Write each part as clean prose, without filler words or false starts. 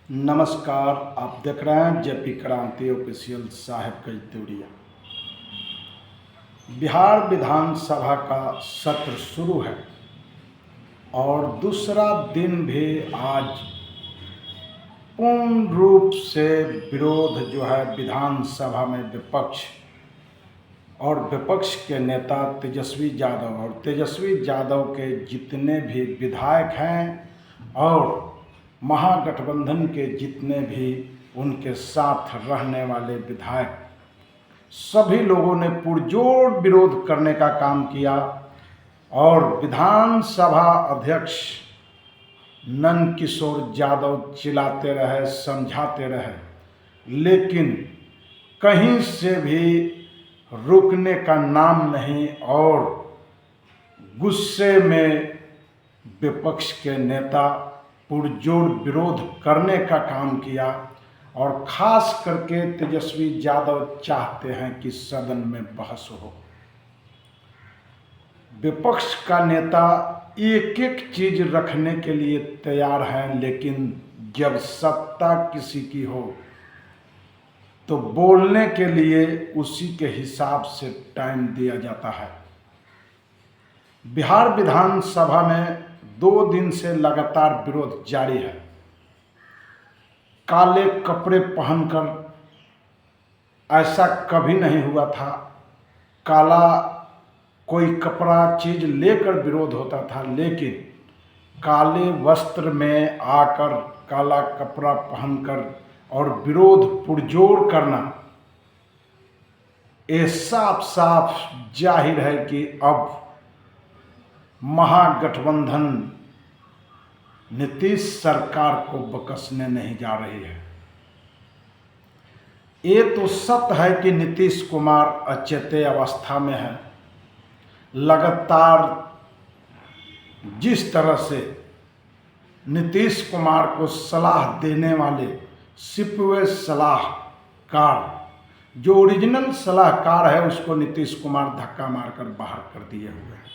नमस्कार। आप देख रहे हैं जेपी क्रांति ऑफिशियल साहेबगंज देवरिया। बिहार विधानसभा का सत्र शुरू है और दूसरा दिन भी आज पूर्ण रूप से विरोध जो है विधानसभा में विपक्ष के नेता तेजस्वी यादव और तेजस्वी यादव के जितने भी विधायक हैं और महागठबंधन के जितने भी उनके साथ रहने वाले विधायक, सभी लोगों ने पुरजोर विरोध करने का काम किया और विधानसभा अध्यक्ष नंद किशोर यादव चिल्लाते रहे, समझाते रहे, लेकिन कहीं से भी रुकने का नाम नहीं और गुस्से में विपक्ष के नेता पुरजोर विरोध करने का काम किया और खास करके तेजस्वी यादव चाहते हैं कि सदन में बहस हो। विपक्ष का नेता एक एक चीज रखने के लिए तैयार हैं, लेकिन जब सत्ता किसी की हो तो बोलने के लिए उसी के हिसाब से टाइम दिया जाता है। बिहार विधानसभा में 2 दिन से लगातार विरोध जारी है। काले कपड़े पहनकर ऐसा कभी नहीं हुआ था। काला कोई कपड़ा चीज लेकर विरोध होता था, लेकिन काले वस्त्र में आकर काला कपड़ा पहनकर और विरोध पुरजोर करना, ये साफ साफ जाहिर है कि अब महागठबंधन नीतीश सरकार को बकसने नहीं जा रही है। ये तो सत्य है कि नीतीश कुमार अचेत अवस्था में है। लगातार जिस तरह से नीतीश कुमार को सलाह देने वाले सिपवे सलाहकार, जो ओरिजिनल सलाहकार है, उसको नीतीश कुमार धक्का मारकर बाहर कर दिए हुए हैं।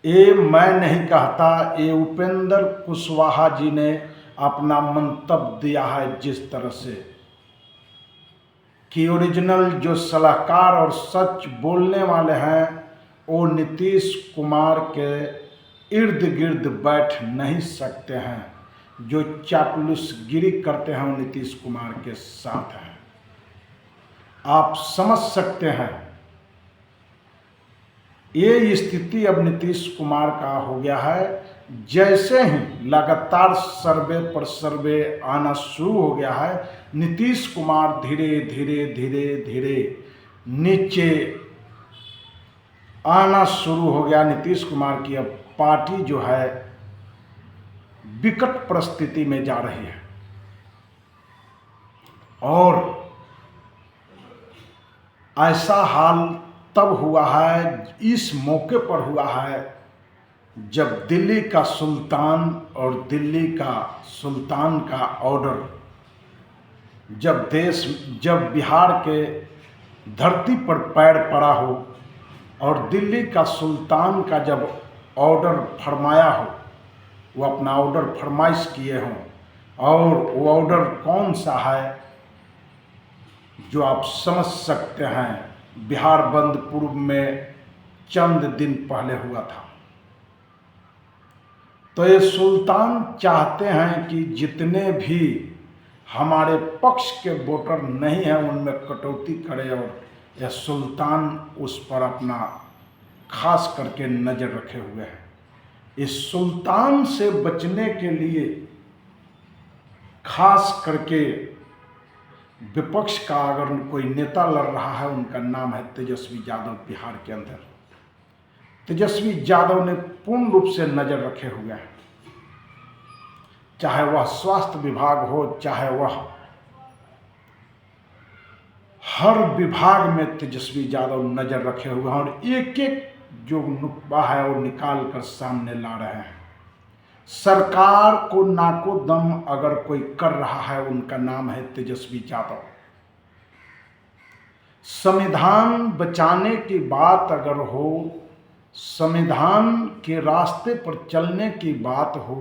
ये मैं नहीं कहता, ये उपेंद्र कुशवाहा जी ने अपना मंतव्य दिया है, जिस तरह से कि ओरिजिनल जो सलाहकार और सच बोलने वाले हैं वो नीतीश कुमार के इर्द गिर्द बैठ नहीं सकते हैं। जो चापलूसगिरी करते हैं वो नीतीश कुमार के साथ हैं। आप समझ सकते हैं ये स्थिति अब नीतीश कुमार का हो गया है। जैसे ही लगातार सर्वे पर सर्वे आना शुरू हो गया है, नीतीश कुमार धीरे धीरे धीरे धीरे नीचे आना शुरू हो गया। नीतीश कुमार की अब पार्टी जो है विकट परिस्थिति में जा रही है और ऐसा हाल तब हुआ है, इस मौके पर हुआ है, जब दिल्ली का सुल्तान और दिल्ली का सुल्तान का ऑर्डर, जब बिहार के धरती पर पैर पड़ा हो और दिल्ली का सुल्तान का जब ऑर्डर फरमाया हो, वो अपना ऑर्डर फरमाइश किए हों, और वो ऑर्डर कौन सा है जो आप समझ सकते हैं, बिहार बंद पूर्व में चंद दिन पहले हुआ था। तो ये सुल्तान चाहते हैं कि जितने भी हमारे पक्ष के वोटर नहीं हैं उनमें कटौती करे और यह सुल्तान उस पर अपना खास करके नज़र रखे हुए हैं। इस सुल्तान से बचने के लिए खास करके विपक्ष का अगर कोई नेता लड़ रहा है, उनका नाम है तेजस्वी यादव। बिहार के अंदर तेजस्वी यादव ने पूर्ण रूप से नज़र रखे हुए हैं, चाहे वह स्वास्थ्य विभाग हो, चाहे वह हर विभाग में तेजस्वी यादव नज़र रखे हुए हैं और एक एक जो नुक्ता है वो निकाल कर सामने ला रहे हैं। सरकार को नाको दम अगर कोई कर रहा है, उनका नाम है तेजस्वी यादव। संविधान बचाने की बात अगर हो, संविधान के रास्ते पर चलने की बात हो,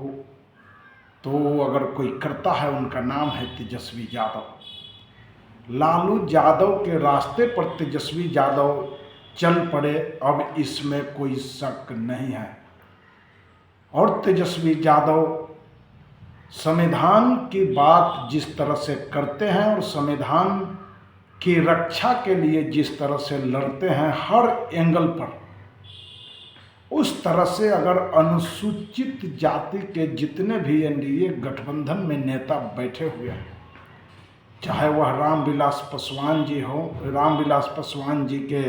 तो अगर कोई करता है उनका नाम है तेजस्वी यादव। लालू यादव के रास्ते पर तेजस्वी यादव चल पड़े, अब इसमें कोई शक नहीं है। और तेजस्वी यादव संविधान की बात जिस तरह से करते हैं और संविधान की रक्षा के लिए जिस तरह से लड़ते हैं हर एंगल पर, उस तरह से अगर अनुसूचित जाति के जितने भी एनडीए गठबंधन में नेता बैठे हुए हैं, चाहे वह रामविलास पासवान जी हो, रामविलास पासवान जी के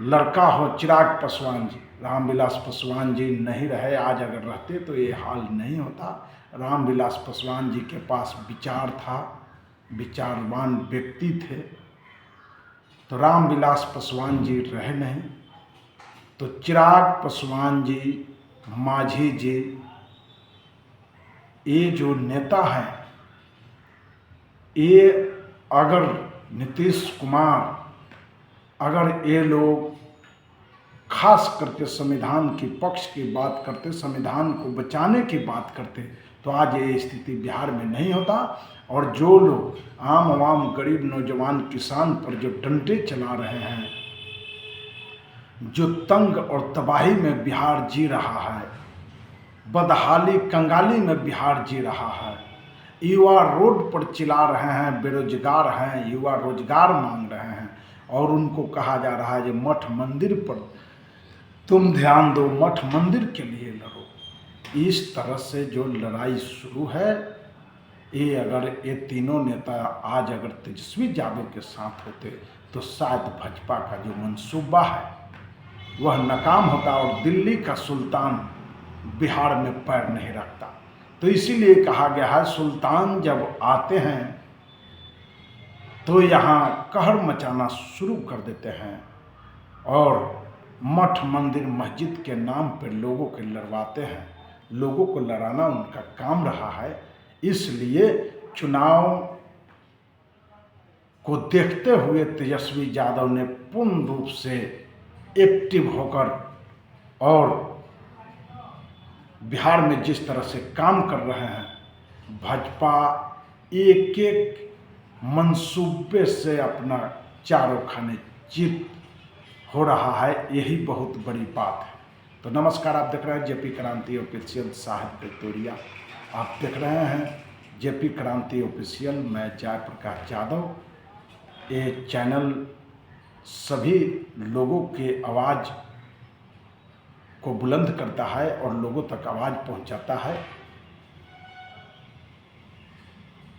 लड़का हो चिराग पासवान जी, रामविलास पासवान जी नहीं रहे, आज अगर रहते तो ये हाल नहीं होता। रामविलास पासवान जी के पास विचार था, विचारवान व्यक्ति थे, तो रामविलास पासवान जी रहे नहीं, तो चिराग पासवान जी, मांझी जी, ये जो नेता हैं, ये अगर नीतीश कुमार, अगर ये लोग खास करके संविधान की पक्ष की बात करते, संविधान को बचाने की बात करते, तो आज ये स्थिति बिहार में नहीं होता। और जो लोग आम आवाम, गरीब नौजवान किसान पर जो डंडे चला रहे हैं, जो तंग और तबाही में बिहार जी रहा है, बदहाली कंगाली में बिहार जी रहा है, युवा रोड पर चिल्ला रहे हैं, बेरोजगार हैं, युवा रोजगार मांग रहे हैं, और उनको कहा जा रहा है कि मठ मंदिर पर तुम ध्यान दो, मठ मंदिर के लिए लड़ो। इस तरह से जो लड़ाई शुरू है, ये अगर ये तीनों नेता आज अगर तेजस्वी यादव के साथ होते तो शायद भाजपा का जो मंसूबा है वह नाकाम होता और दिल्ली का सुल्तान बिहार में पैर नहीं रखता। तो इसीलिए कहा गया है सुल्तान जब आते हैं तो यहाँ कहर मचाना शुरू कर देते हैं और मठ मंदिर मस्जिद के नाम पर लोगों को लड़वाते हैं। लोगों को लड़ाना उनका काम रहा है, इसलिए चुनाव को देखते हुए तेजस्वी यादव ने पूर्ण रूप से एक्टिव होकर और बिहार में जिस तरह से काम कर रहे हैं, भाजपा एक एक मंसूबे से अपना चारों खाने जीत हो रहा है, यही बहुत बड़ी बात है। तो नमस्कार, आप देख रहे हैं जेपी क्रांति ऑफिशियल साहिब विक्टोरिया। आप देख रहे हैं जेपी क्रांति ऑफिशियल, मैं जयप्रकाश यादव। ये चैनल सभी लोगों के आवाज़ को बुलंद करता है और लोगों तक आवाज़ पहुंचाता है।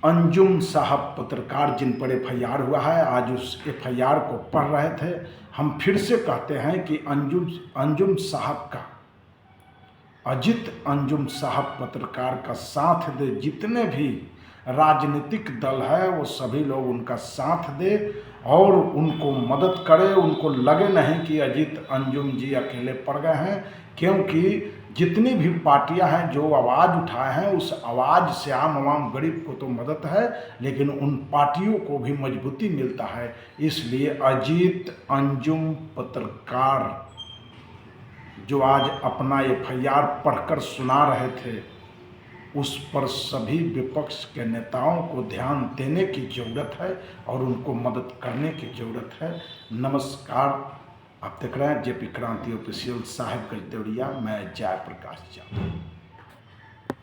अंजुम साहब पत्रकार जिन पर एफआईआर हुआ है, आज उस एफआईआर को पढ़ रहे थे। हम फिर से कहते हैं कि अंजुम साहब का, अजित अंजुम साहब पत्रकार का साथ दे, जितने भी राजनीतिक दल है वो सभी लोग उनका साथ दे और उनको मदद करे। उनको लगे नहीं कि अजित अंजुम जी अकेले पड़ गए हैं, क्योंकि जितनी भी पार्टियां हैं जो आवाज़ उठाए हैं, उस आवाज़ से आम आवाम गरीब को तो मदद है, लेकिन उन पार्टियों को भी मजबूती मिलता है। इसलिए अजित अंजुम पत्रकार जो आज अपना एफआईआर पढ़कर सुना रहे थे, उस पर सभी विपक्ष के नेताओं को ध्यान देने की ज़रूरत है और उनको मदद करने की ज़रूरत है। नमस्कार, आप देख रहे हैं जेपी क्रांति ऑफिशियल साहिब गजदेवरिया, मैं जयप्रकाश यादव।